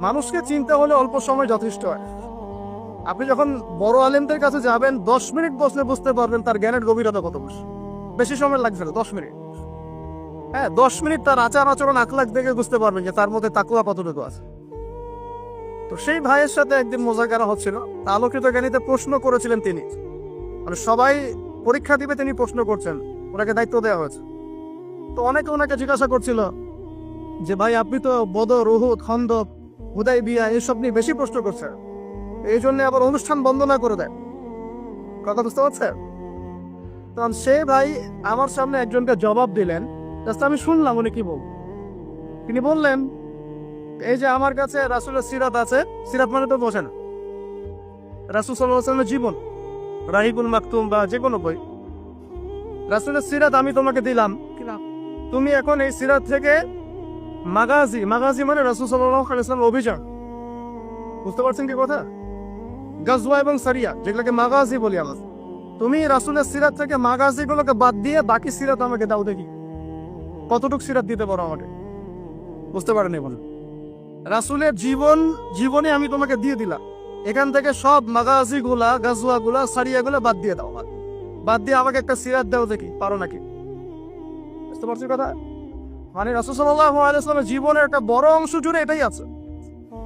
মানুষকে চিনতে হলে অল্প সময় যথেষ্ট হয়। আপনি যখন বড় আলেমদের কাছে যাবেন 10 মিনিট বসলে বুঝতে পারবেন তার জ্ঞানের গভীরতা কত বেশি। বেশি সময় লাগবে না, 10 মিনিট। হ্যাঁ, 10 মিনিট তার আচার আচরণ আখলাক দেখে বুঝতে পারবেন যে তার মধ্যে তাকওয়া কতটুকু আছে। তো সেই ভাইয়ের সাথে একদিন মোজাকারা হচ্ছিল, আলোকিত জ্ঞানীতে প্রশ্ন করেছিলেন তিনি। মানে সবাই পরীক্ষা দিবে, তিনি প্রশ্ন করছেন, ওনাকে দায়িত্ব দেওয়া হয়েছে। তো অনেকে ওনাকে জিজ্ঞাসা করছিল যে ভাই আপনি তো বদর, উহুদ, খন্দক, হুদাইবিয়া এইসব নিয়ে বেশি প্রশ্ন করছেন, এই জন্য আবার অনুষ্ঠান বন্ধ না করে দেয়। কথা বুঝতে পারছেন? তখন সে ভাই আমার সামনে একজনকে জবাব দিলেন, জাস্ট আমি শুনলাম উনি কি বল। তিনি বললেন, এই যে আমার কাছে রাসূলের সিরাত আছে, সিরাত মানে তো বোঝেন রাসূল সাল্লাল্লাহু আলাইহি ওয়াসাল্লামের জীবন, রাহিকুল মাকতুম বা যে কোনো বই, রাসূলের সিরাত আমি তোমাকে দিলাম, তুমি এখন এই সিরাত থেকে মাগাজি, মাগাজি মানে রাসূল সাল্লাল্লাহু আলাইহি ওয়াসাল্লামের অভিযান, বুঝতে পারছেন কি কথা? গাজওয়া এবং সারিয়া, যেগুলোকে মাগাজি বলি আমরা, তুমি রাসূলের সিরাত থেকে মাগাজিগুলোকে বাদ দিয়ে বাকি সিরাত আমাকে দাও, দেখি কতটুকু সিরাত দিতে পারো আমাকে। বুঝতে পারেন? এখন রাসূলের জীবনে আমি তোমাকে দিয়ে দিলাম, এখান থেকে সব মাগাজিগুলা, গাজওয়াগুলা, সারিয়াগুলা বাদ দিয়ে দাও, বাদ দিয়ে আমাকে একটা সিরাত দাও, দেখি পারো নাকি। বুঝতে পারছি কথা? মানে রাসূল সাল্লাল্লাহু আলাইহি ওয়াসাল্লামের জীবনের একটা বড় অংশ জুড়ে এটাই আছে।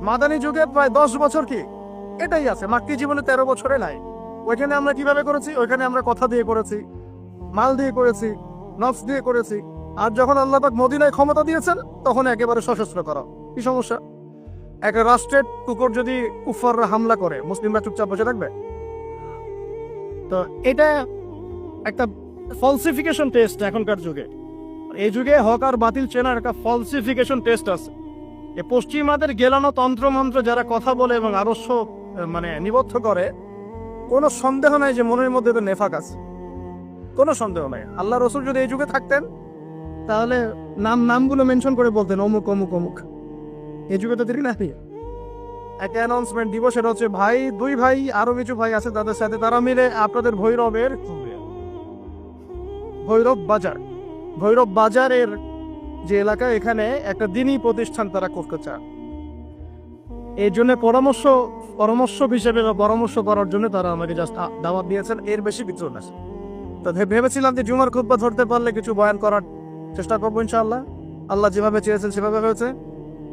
মাদানী যুগে প্রায় 10 বছর কি এটাই আছে, মাক্কি জীবনে 13 বছরে নাই। ওইখানে আমরা কিভাবে করেছি? ওইখানে আমরা কথা দিয়ে করেছি, মাল দিয়ে করেছি, নফস দিয়ে করেছি। আর যখন আল্লাহ পাক মদিনায় ক্ষমতা দিয়েছেন তখন একেবারে সশস্ত্র করা। কি সমস্যা? একটা রাষ্ট্রের কুকুর যদি কুফাররা হামলা করে, মুসলিমরা চুপচাপ বসে থাকবে? তো এটা একটা ফলসিফিকেশন টেস্ট এখনকার যুগে। এই যুগে হক আর বাতিল চেনার একটা ফলসিফিকেশন টেস্ট আছে। এই পশ্চিমাদের গেলানো তন্ত্রমন্ত্র যারা কথা বলে এবং আদর্শ মানে নিবদ্ধ করে, কোনো সন্দেহ নাই যে মনের মধ্যে তো নেফাক আছে, কোনো সন্দেহ নাই। আল্লাহ রসুল যদি এই যুগে থাকতেন তাহলে নামগুলো মেনশন করে বলতেন অমুক অমুক অমুক। এই যুগে তো দেরি না, একটা অ্যানাউন্সমেন্ট দিব, সেটা হচ্ছে ভাই, 2 ভাই আরো কিছু ভাই আছে তাদের সাথে, তারা মিলে আপনাদের ভৈরব বাজারের যে এলাকা, এখানে একটা দিনী প্রতিষ্ঠান তারা করতে চায়। এই জন্য পরামর্শ হিসেবে বা পরামর্শ করার জন্য তারা আমাকে জাস্ট দাওয়াত দিয়েছেন, এর বেশি কিছু না। তো ভেবেছিলাম যে জুমার খুতবা ধরতে পারলে কিছু বয়ান করার চেষ্টা করবো ইনশাআল্লাহ। আল্লাহ যেভাবে চেয়েছেন সেভাবে হয়েছে।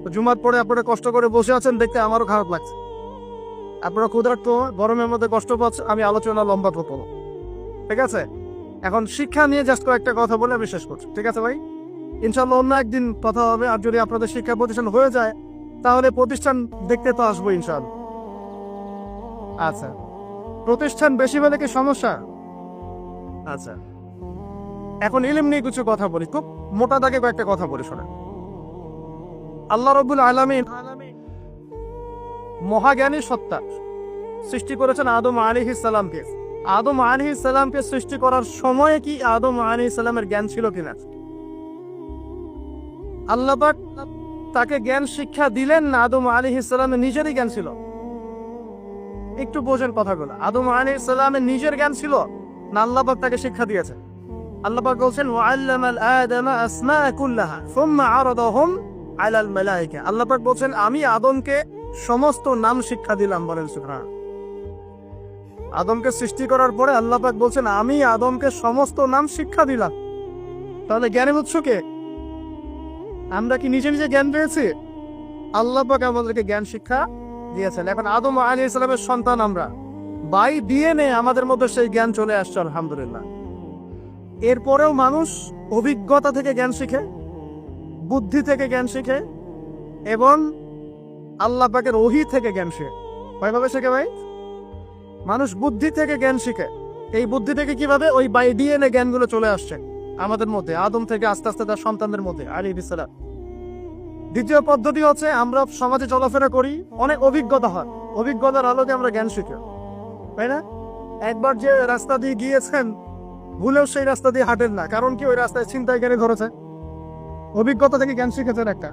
তো জুমার পরে আপনারা কষ্ট করে বসে আছেন দেখতে আমারও খারাপ লাগছে। আপনারা ক্ষুধার্ত, গরমের মধ্যে কষ্ট পাচ্ছেন, আমি আলোচনা লম্বা করবো, ঠিক আছে? এখন শিক্ষা নিয়ে জাস্ট কয়েকটা কথা বলে আমি শেষ করছি, ঠিক আছে ভাই? ইনশাআল্লাহ অন্য একদিন কথা হবে। আর যদি আপনাদের শিক্ষা প্রতিষ্ঠান হয়ে যায় তাহলে প্রতিষ্ঠান দেখতে তো আসবো ইনশাআল্লাহ। আচ্ছা, প্রতিষ্ঠান বেশি হলে কি সমস্যা? আচ্ছা, এখন ইলম নিয়ে কিছু কথা বলি, খুব মোটা দাগে কয়েকটা কথা বলি শোনেন। আল্লাহ রাব্বুল আলামিন মহাজ্ঞানী সত্তা, সৃষ্টি করেছেন আদম আলাইহিস সালামকে। আদম আলাইহিস সালামকে সৃষ্টি করার সময়ে কি আদম আলাইহিস সালামের জ্ঞান ছিল কিনা? আল্লাহ পাক তাকে জ্ঞান শিক্ষা দিলেন না আদম আলাইহিস সালামের নিজেরই জ্ঞান ছিল? একটু বোঝেন কথাগুলো। আদম আলাইহিস সালামের নিজের জ্ঞান ছিল না আল্লাহ পাক তাকে শিক্ষা দিয়েছে? আল্লাহ পাক বলছেন ওয়াল্লামাল আদামা আসমা কুল্লাহা সুম্মা আরাদাহুম আলাল মালায়েকা। আল্লাহ পাক বলছেন আমি আদমকে সমস্ত নাম শিক্ষা দিলাম। বলেন সুবহান। আদমকে সৃষ্টি করার পরে আল্লাহ পাক বলছেন আমি আদমকে সমস্ত নাম শিক্ষা দিলাম। তাহলে জ্ঞানের উৎস কে? আমরা কি নিজে নিজে জ্ঞান পেয়েছি? আল্লাহ পাক আমাদেরকে জ্ঞান শিক্ষা দিয়েছেন। এখন আদম আলাইহিস সালামের সন্তান আমরা, বাই ডিএনএ আমাদের মধ্যে সেই জ্ঞান চলে আসছে আলহামদুলিল্লাহ। এরপরেও মানুষ অভিজ্ঞতা থেকে জ্ঞান শিখে, বুদ্ধি থেকে জ্ঞান শিখে এবং আল্লাহ পাকের ওহী থেকে জ্ঞান শিখে। কয়ভাবে শেখে ভাই? মানুষ বুদ্ধি থেকে জ্ঞান শিখে। এই বুদ্ধি থেকে কিভাবে? ওই বাই ডিএনএ জ্ঞানগুলো চলে আসছে আমাদের মধ্যে, আদম থেকে আস্তে আস্তে তার সন্তানদের মধ্যে আলাইহিস সালাম। দ্বিতীয় পদ্ধতি হচ্ছে আমরা সমাজে চলাফেরা করি, অনেক অভিজ্ঞতা হয়, অভিজ্ঞতার আলোকে আমরা জ্ঞান শিখি, তাই না? একবার যে রাস্তা দিয়ে গিয়েছেন ভুলেও সেই রাস্তা দিয়ে হাঁটেন না, কারণ কি ওই রাস্তায় ছিনতাইকারী ধরেছে। অভিজ্ঞতা থেকে জ্ঞান শিখেছেন একটা।